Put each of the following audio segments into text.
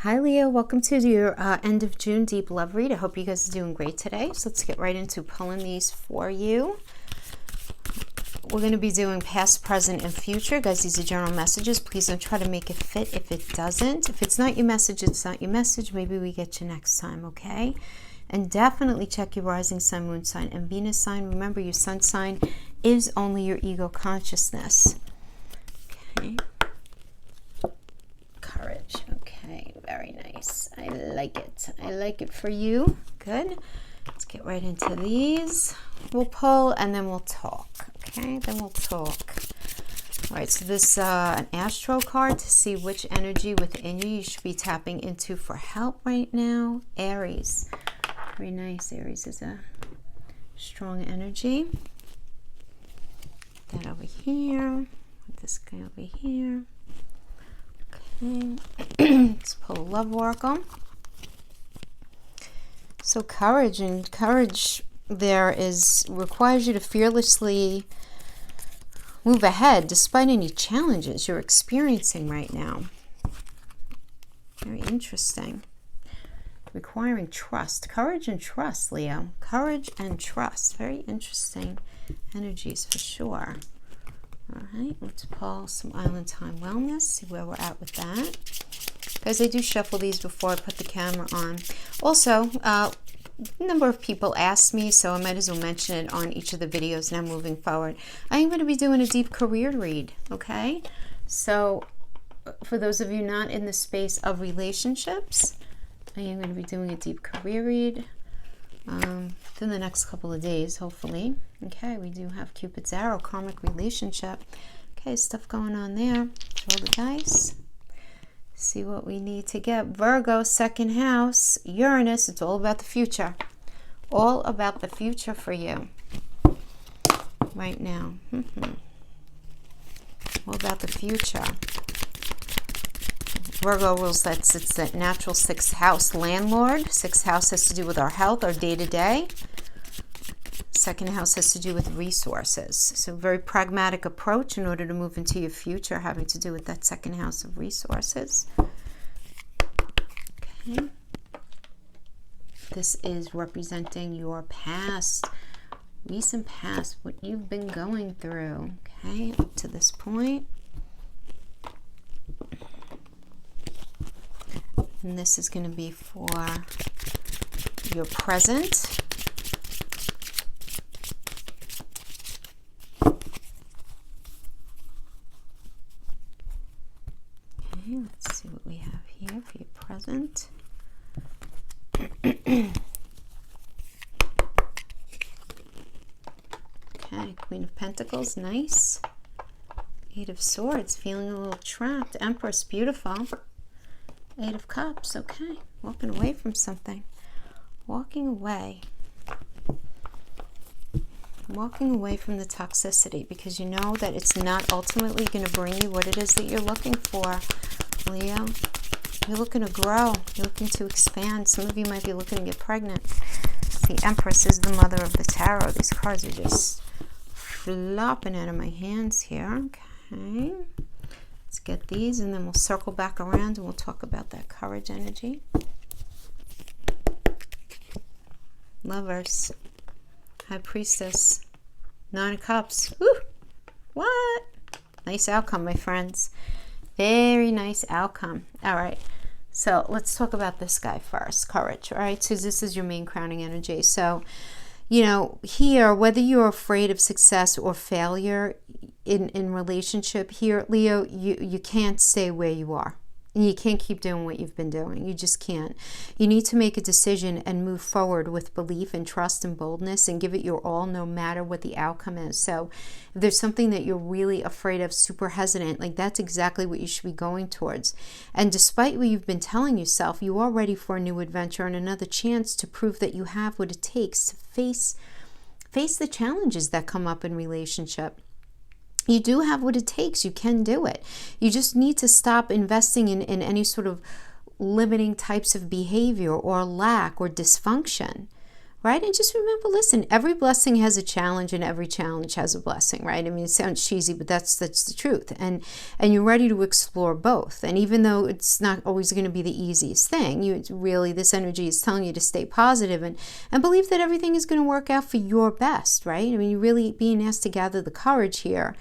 Hi Leo, welcome to your end of June deep love read. I hope you guys are doing great today. So let's get right into pulling these for you. We're going to be doing past, present, and future. Guys, these are general messages. Please don't try to make it fit if it doesn't. If it's not your message, it's not your message. Maybe we get you next time, okay? And definitely check your rising sign, moon sign, and Venus sign. Remember, your sun sign is only your ego consciousness. Okay. Courage. Okay, very nice. I like it. I like it for you. Good. Let's get right into these. We'll pull and then we'll talk. Okay, then we'll talk. All right, so this an astro card to see which energy within you should be tapping into for help right now. Aries. Very nice. Aries is a strong energy. That over here. This guy over here. Let's pull a love oracle. So courage, and courage there requires you to fearlessly move ahead despite any challenges you're experiencing right now. Very interesting. Requiring trust. Courage and trust, Leo. Courage and trust. Very interesting energies for sure. All right, let's pull some Island Time Wellness, see where we're at with that. Guys, I do shuffle these before I put the camera on. Also, a number of people asked me, so I might as well mention it on each of the videos now moving forward. I am going to be doing a deep career read, okay? So, for those of you not in the space of relationships, I am going to be doing a deep career read within the next couple of days, hopefully. Okay, we do have Cupid's arrow, karmic relationship. Okay, stuff going on there. Roll the dice. See what we need to get. Virgo, second house, Uranus. It's all about the future. All about the future for you right now. All about the future. Virgo rules it's that natural sixth house landlord. Sixth house has to do with our health, our day-to-day. Second house has to do with resources. So very pragmatic approach in order to move into your future, having to do with that second house of resources. Okay. This is representing your past, recent past, what you've been going through, okay, up to this point. And this is going to be for your present. Okay, let's see what we have here for your present. Okay, Queen of Pentacles, nice. Eight of Swords, feeling a little trapped. Empress, beautiful. Eight of Cups, okay. Walking away from something. Walking away. Walking away from the toxicity because you know that it's not ultimately going to bring you what it is that you're looking for, Leo. You're looking to grow. You're looking to expand. Some of you might be looking to get pregnant. The Empress is the mother of the tarot. These cards are just flopping out of my hands here. Okay. Let's get these and then we'll circle back around and we'll talk about that courage energy. Lovers. High Priestess. Nine of Cups. Woo! What? Nice outcome, my friends. Very nice outcome. All right. So let's talk about this guy first. Courage. All right. So this is your main crowning energy. So, you know, here, whether you're afraid of success or failure in relationship here, Leo, you can't stay where you are. And you can't keep doing what you've been doing. You just can't. You need to make a decision and move forward with belief and trust and boldness and give it your all no matter what the outcome is. So if there's something that you're really afraid of, super hesitant, like that's exactly what you should be going towards. And despite what you've been telling yourself, you are ready for a new adventure and another chance to prove that you have what it takes to face the challenges that come up in relationship. You do have what it takes. You can do it. You just need to stop investing in any sort of limiting types of behavior or lack or dysfunction. right? And just remember, listen, every blessing has a challenge and every challenge has a blessing, right? I mean, it sounds cheesy, but that's the truth. And you're ready to explore both. And even though it's not always going to be the easiest thing, this energy is telling you to stay positive and believe that everything is going to work out for your best, right? I mean, you're really being asked to gather the courage here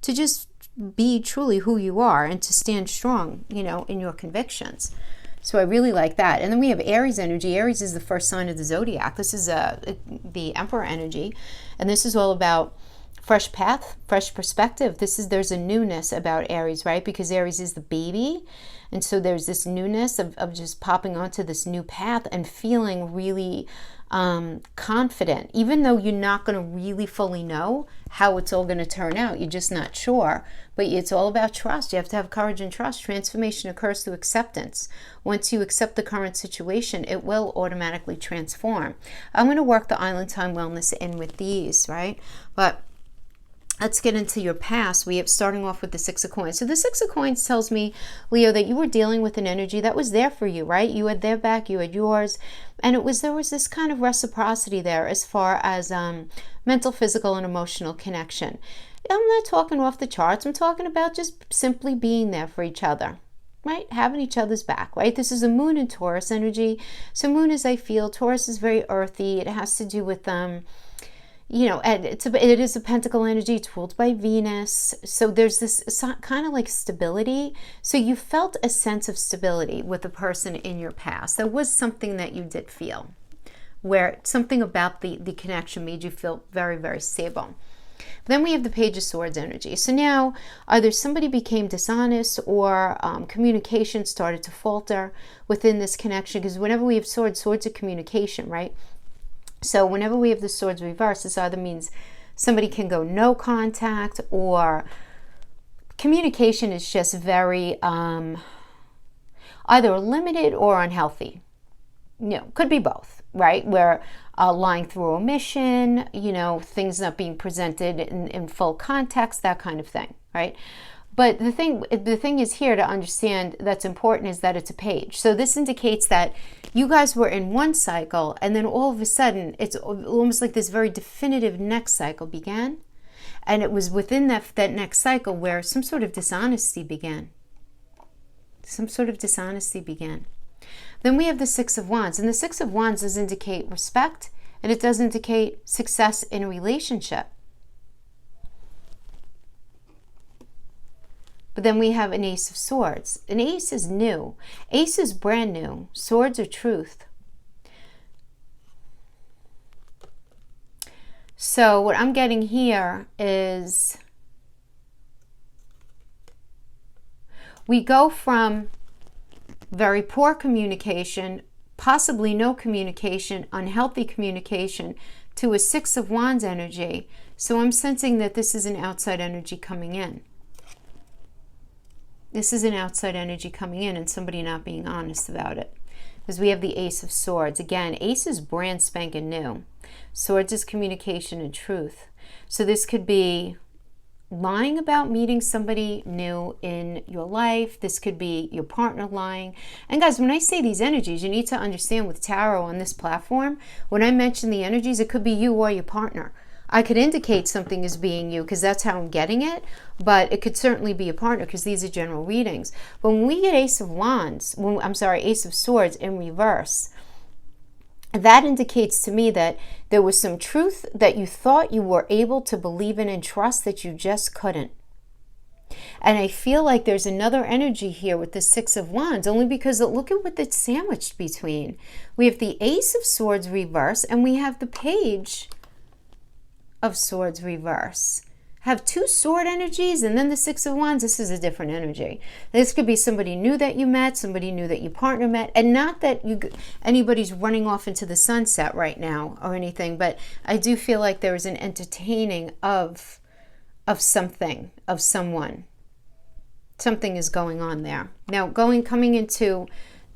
to just be truly who you are and to stand strong, in your convictions. So I really like that. And then we have Aries energy. Aries is the first sign of the zodiac. This is the Emperor energy. And this is all about fresh path, fresh perspective. There's a newness about Aries, right? Because Aries is the baby. And so there's this newness of just popping onto this new path and feeling really confident, even though you're not going to really fully know how it's all going to turn out. You're just not sure. But it's all about trust. You have to have courage and trust. Transformation occurs through acceptance. Once you accept the current situation, it will automatically transform. I'm going to work the Island Time Wellness in with these, right? But let's get into your past. We have starting off with the Six of Coins. So the Six of Coins tells me, Leo, that you were dealing with an energy that was there for you, right? You had their back, you had yours. And there was this kind of reciprocity there as far as mental, physical, and emotional connection. I'm not talking off the charts. I'm talking about just simply being there for each other, right? Having each other's back, right? This is a Moon and Taurus energy. So Moon is, I feel, Taurus is very earthy. It has to do with, and it is a pentacle energy. It's ruled by Venus. So there's this kind of like stability. So you felt a sense of stability with a person in your past. There was something that you did feel, where something about the connection made you feel very, very stable. Then we have the Page of Swords energy. So now either somebody became dishonest or communication started to falter within this connection, because whenever we have swords are communication, right? So whenever we have the swords reversed, this either means somebody can go no contact, or communication is just very either limited or unhealthy. Could be both, right? Where lying through omission, things not being presented in full context, that kind of thing, right? But the thing is here to understand that's important is that it's a page. So this indicates that you guys were in one cycle, and then all of a sudden, it's almost like this very definitive next cycle began. And it was within that next cycle where some sort of dishonesty began. Then we have the Six of Wands. And the Six of Wands does indicate respect, and it does indicate success in a relationship. But then we have an Ace of Swords. An ace is new. Ace is brand new. Swords are truth. So what I'm getting here is we go from very poor communication, possibly no communication, unhealthy communication, to a Six of Wands energy. So I'm sensing that this is an outside energy coming in. This is an outside energy coming in and somebody not being honest about it. Because we have the Ace of Swords. Again, Ace is brand spanking new. Swords is communication and truth. So this could be lying about meeting somebody new in your life. This could be your partner lying. And guys, when I say these energies, you need to understand with tarot on this platform, when I mention the energies, it could be you or your partner. I could indicate something as being you because that's how I'm getting it, but it could certainly be a partner because these are general readings. But when we get Ace of Swords in reverse, that indicates to me that there was some truth that you thought you were able to believe in and trust that you just couldn't. And I feel like there's another energy here with the Six of Wands, only because look at what it's sandwiched between. We have the Ace of Swords reverse and we have the Page of Swords reverse. Have two sword energies and then the Six of Wands. This is a different energy. This could be somebody new that you met, somebody new that your partner met, and not that anybody's running off into the sunset right now or anything, but I do feel like there is an entertaining of something, of someone. Something is going on there. Now, coming into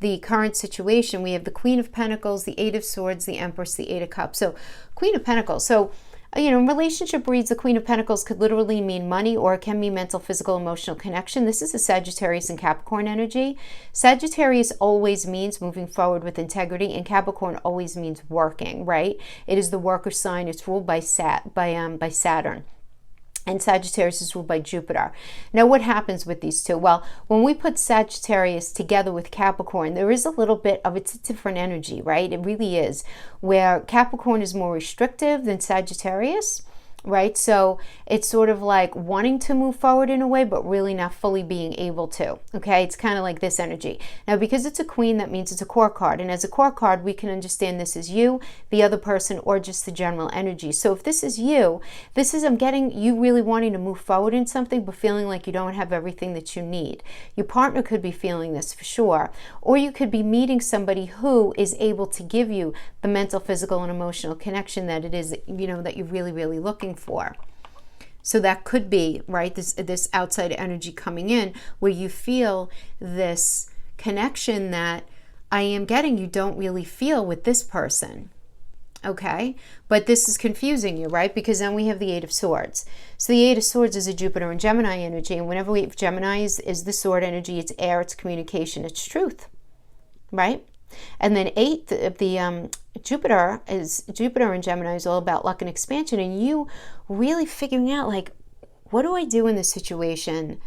the current situation, we have the Queen of Pentacles, the Eight of Swords, the Empress, the Eight of Cups. So, Queen of Pentacles. So, Relationship reads the Queen of Pentacles could literally mean money, or it can mean mental, physical, emotional connection. This is a Sagittarius and Capricorn energy. Sagittarius always means moving forward with integrity, and Capricorn always means working, right? It is the worker sign. It's ruled by Saturn. And Sagittarius is ruled by Jupiter. Now, what happens with these two? Well, when we put Sagittarius together with Capricorn, there is a little bit of, it's a different energy, right? It really is. Where Capricorn is more restrictive than Sagittarius, right? So it's sort of like wanting to move forward in a way, but really not fully being able to, okay? It's kind of like this energy. Now, because it's a queen, that means it's a core card. And as a core card, we can understand this is you, the other person, or just the general energy. So if this is you, I'm getting you really wanting to move forward in something, but feeling like you don't have everything that you need. Your partner could be feeling this for sure. Or you could be meeting somebody who is able to give you the mental, physical, and emotional connection that it is, that you're really, really looking for. So that could be, right, this outside energy coming in where you feel this connection that I am getting you don't really feel with this person. Okay, but this is confusing you, right? Because then we have the Eight of Swords. So the Eight of Swords is a Jupiter and Gemini energy, and whenever we have Gemini is the sword energy, it's air, it's communication, it's truth, right? And then Jupiter in Gemini is all about luck and expansion, and you really figuring out, like, what do I do in this situation?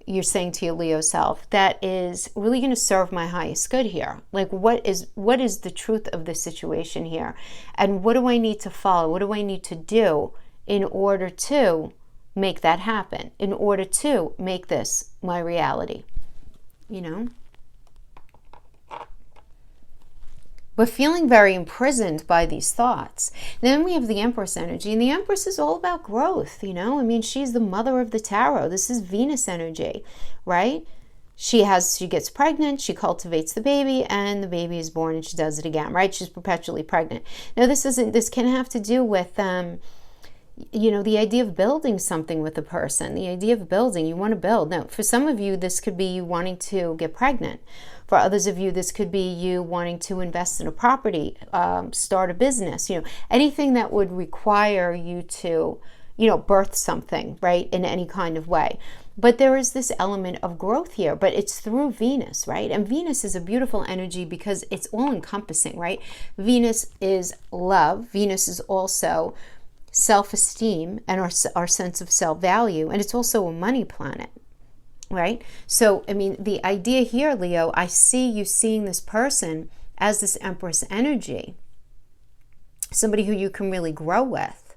You're saying to your Leo self, that is really going to serve my highest good here. Like, what is the truth of the situation here? And what do I need to follow? What do I need to do in order to make that happen? In order to make this my reality? We're feeling very imprisoned by these thoughts. Then we have the Empress energy, and the Empress is all about growth, she's the mother of the tarot. This is Venus energy, right? She gets pregnant, she cultivates the baby, and the baby is born, and she does it again, right? She's perpetually pregnant. Now, this can have to do with, the idea of building something with a person, the idea of building, you want to build. Now, for some of you, this could be you wanting to get pregnant. For others of you, this could be you wanting to invest in a property, start a business, anything that would require you to, birth something, right, in any kind of way. But there is this element of growth here, but it's through Venus, right? And Venus is a beautiful energy because it's all encompassing, right? Venus is love. Venus is also self-esteem and our sense of self-value. And it's also a money planet. Right? So, the idea here, Leo, I see you seeing this person as this Empress energy, somebody who you can really grow with.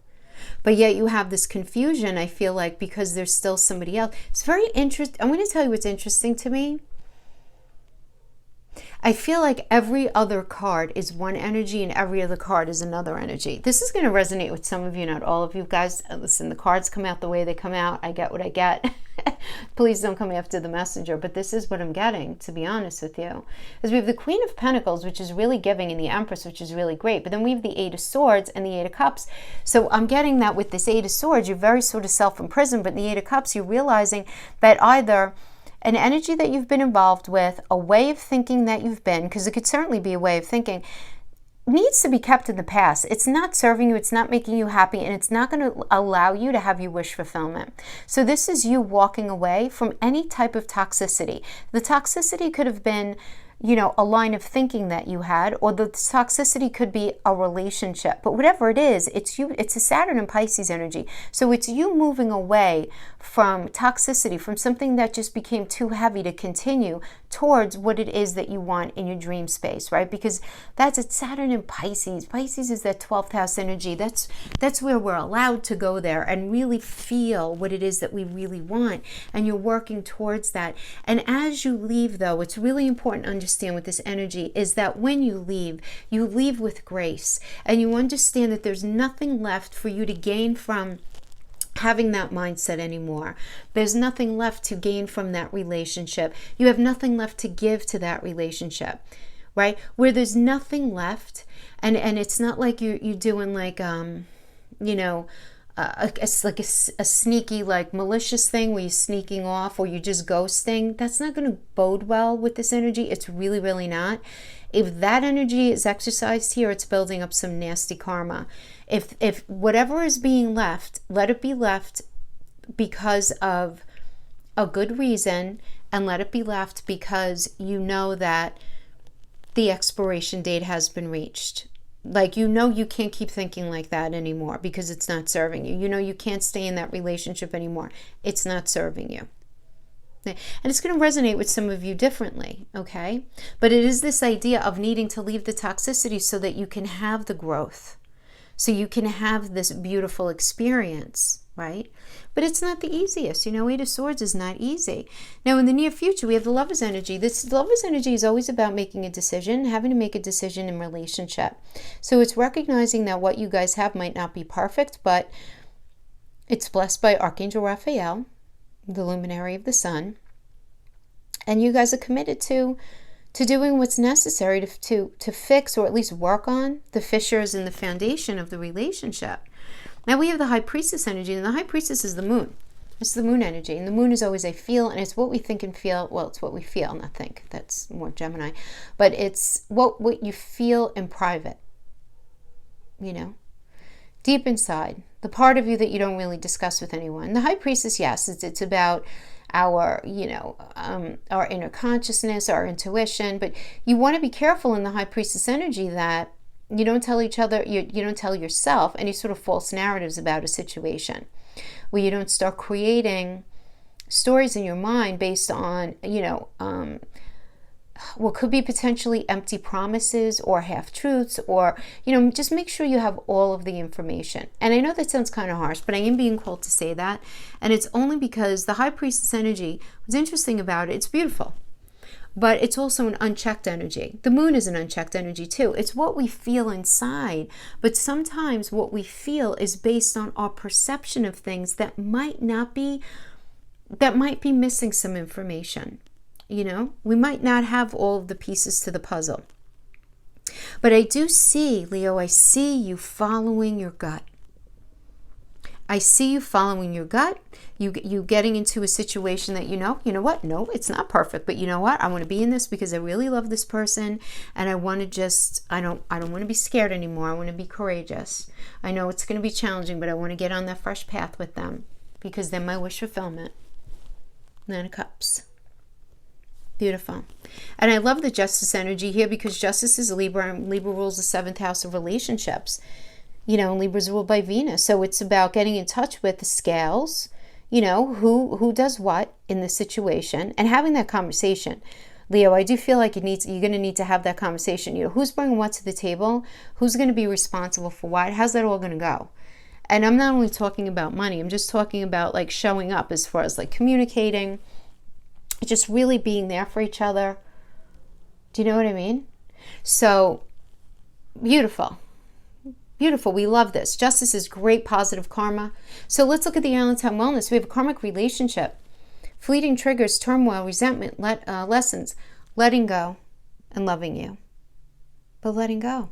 But yet you have this confusion, I feel like, because there's still somebody else. It's very interesting. I'm going to tell you what's interesting to me. I feel like every other card is one energy and every other card is another energy. This is going to resonate with some of you, not all of you guys. Listen, the cards come out the way they come out. I get what I get. Please don't come after the messenger, but this is what I'm getting, to be honest with you. As we have the Queen of Pentacles, which is really giving, and the Empress, which is really great. But then we have the Eight of Swords and the Eight of Cups. So I'm getting that with this Eight of Swords, you're very sort of self-imprisoned, but in the Eight of Cups, you're realizing that either an energy that you've been involved with, a way of thinking that you've been, because it could certainly be a way of thinking, needs to be kept in the past. It's not serving you, it's not making you happy, and it's not going to allow you to have your wish fulfillment. So this is you walking away from any type of toxicity. The toxicity could have been, a line of thinking that you had, or the toxicity could be a relationship. But whatever it is, it's you. It's a Saturn and Pisces energy. So it's you moving away from toxicity, from something that just became too heavy to continue, towards what it is that you want in your dream space, right? Because that's it's Saturn and Pisces. Pisces is that 12th house energy. That's where we're allowed to go there and really feel what it is that we really want. And you're working towards that. And as you leave, though, it's really important to understand with this energy is that when you leave with grace, and you understand that there's nothing left for you to gain from having that mindset anymore. There's nothing left to gain from that relationship. You have nothing left to give to that relationship, right? Where there's nothing left, and it's not like you're doing like a sneaky, like malicious thing where you're sneaking off or you're just ghosting, that's not going to bode well with this energy. It's really, really not. If that energy is exercised here, it's building up some nasty karma. If whatever is being left, let it be left because of a good reason, and let it be left because you know that the expiration date has been reached. Like, you know, you can't keep thinking like that anymore because it's not serving you. You know, you can't stay in that relationship anymore. It's not serving you. And it's going to resonate with some of you differently, okay? But it is this idea of needing to leave the toxicity so that you can have the growth, so you can have this beautiful experience, right? But it's not the easiest. You know, Eight of Swords is not easy. Now, in the near future, we have the Lover's energy. This Lover's energy is always about making a decision, having to make a decision in relationship. So it's recognizing that what you guys have might not be perfect, but it's blessed by Archangel Raphael, the luminary of the sun, and you guys are committed to doing what's necessary to fix or at least work on the fissures in the foundation of the relationship. Now we have the High Priestess energy, and the High Priestess is the moon. It's the moon energy, and the moon is always a feel, and it's what we think and feel. Well, it's what we feel, not think. That's more Gemini. But it's what you feel in private, you know, deep inside, the part of you that you don't really discuss with anyone. The High Priestess, yes, it's about our, you know, our inner consciousness, our intuition. But you want to be careful in the High Priestess energy that you don't tell each other, you don't tell yourself any sort of false narratives about a situation, where you don't start creating stories in your mind based on, you know, what could be potentially empty promises or half-truths, or, you know, just make sure you have all of the information. And I know that sounds kind of harsh, but I am being called to say that. And it's only because the High Priestess energy, what's interesting about it, it's beautiful, but it's also an unchecked energy. The moon is an unchecked energy too. It's what we feel inside, but sometimes what we feel is based on our perception of things that might be missing some information. You know, we might not have all of the pieces to the puzzle. But I do see, Leo, I see you following your gut. I see you following your gut. You getting into a situation that you know what? No, it's not perfect, but you know what? I want to be in this because I really love this person, and I want to just, I don't want to be scared anymore. I want to be courageous. I know it's going to be challenging, but I want to get on that fresh path with them because they're my wish fulfillment. Nine of Cups. Beautiful. And I love the Justice energy here because Justice is Libra, and Libra rules the 7th house of relationships. You know, Libra's ruled by Venus. So it's about getting in touch with the scales, you know, who does what in the situation, and having that conversation. Leo, I do feel like you're going to need to have that conversation. You know, who's bringing what to the table? Who's going to be responsible for what? How's that all going to go? And I'm not only talking about money. I'm just talking about like showing up as far as like communicating, just really being there for each other. Do you know what I mean? So beautiful. Beautiful. We love this. Justice is great positive karma. So let's look at the Allentown Wellness. We have a karmic relationship. Fleeting triggers, turmoil, resentment, lessons, letting go, and loving you. But letting go.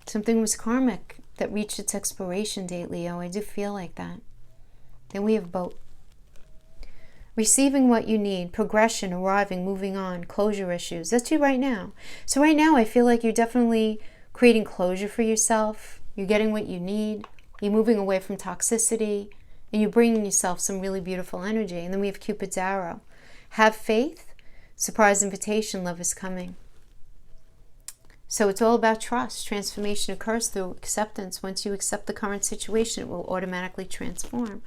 Something was karmic that reached its expiration date, Leo. I do feel like that. Then we have boat. Receiving what you need, progression, arriving, moving on, closure issues. That's you right now. So right now I feel like you're definitely creating closure for yourself. You're getting what you need. You're moving away from toxicity. And you're bringing yourself some really beautiful energy. And then we have Cupid's arrow. Have faith. Surprise invitation. Love is coming. So it's all about trust. Transformation occurs through acceptance. Once you accept the current situation, it will automatically transform.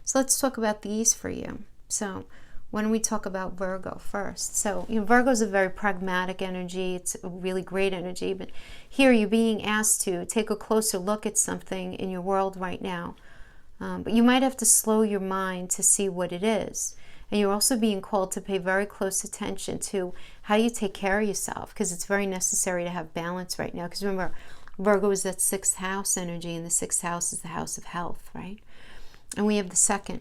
So let's talk about these for you. So why don't we talk about Virgo first? So, you know, Virgo is a very pragmatic energy. It's a really great energy. But here you're being asked to take a closer look at something in your world right now. But you might have to slow your mind to see what it is. And you're also being called to pay very close attention to how you take care of yourself, because it's very necessary to have balance right now. Because remember, Virgo is that 6th house energy, and the 6th house is the house of health, right? And we have the second.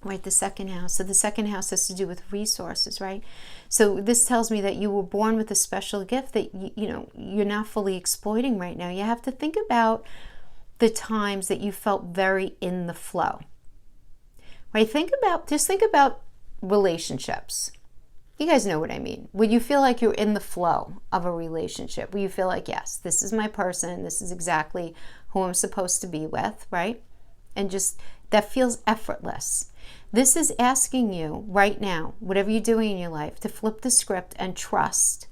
Right, the 2nd house. So the 2nd house has to do with resources, right? So this tells me that you were born with a special gift that you know you're not fully exploiting right now. You have to think about the times that you felt very in the flow. Right? Just think about relationships. You guys know what I mean. When you feel like you're in the flow of a relationship, where you feel like, yes, this is my person, this is exactly who I'm supposed to be with, right? And just that feels effortless. This is asking you right now, whatever you're doing in your life, to flip the script and trust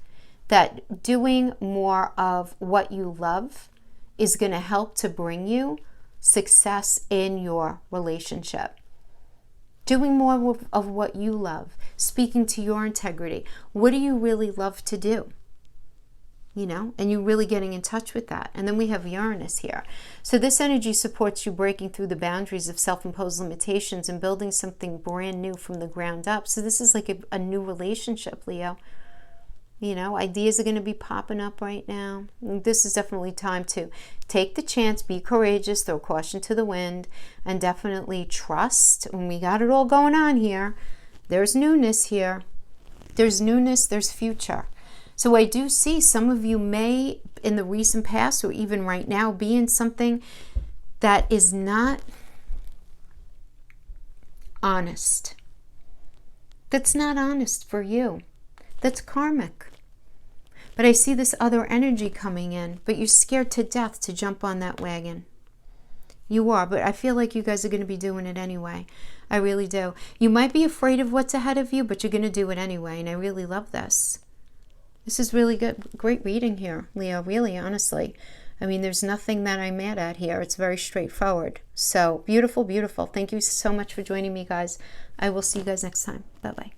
that doing more of what you love is going to help to bring you success in your relationship. Doing more of what you love, speaking to your integrity. What do you really love to do? You know, and you're really getting in touch with that. And then we have Uranus here. So this energy supports you breaking through the boundaries of self-imposed limitations and building something brand new from the ground up. So this is like a new relationship, Leo. You know, ideas are going to be popping up right now. This is definitely time to take the chance, be courageous, throw caution to the wind, and definitely trust. When we got it all going on here, there's newness here. There's newness, there's future. So I do see some of you may, in the recent past or even right now, be in something that is not honest. That's not honest for you. That's karmic. But I see this other energy coming in, but you're scared to death to jump on that wagon. You are, but I feel like you guys are going to be doing it anyway. I really do. You might be afraid of what's ahead of you, but you're going to do it anyway, and I really love this. This is really good. Great reading here, Leo, really, honestly. I mean, there's nothing that I'm mad at here. It's very straightforward. So beautiful, beautiful. Thank you so much for joining me, guys. I will see you guys next time. Bye-bye.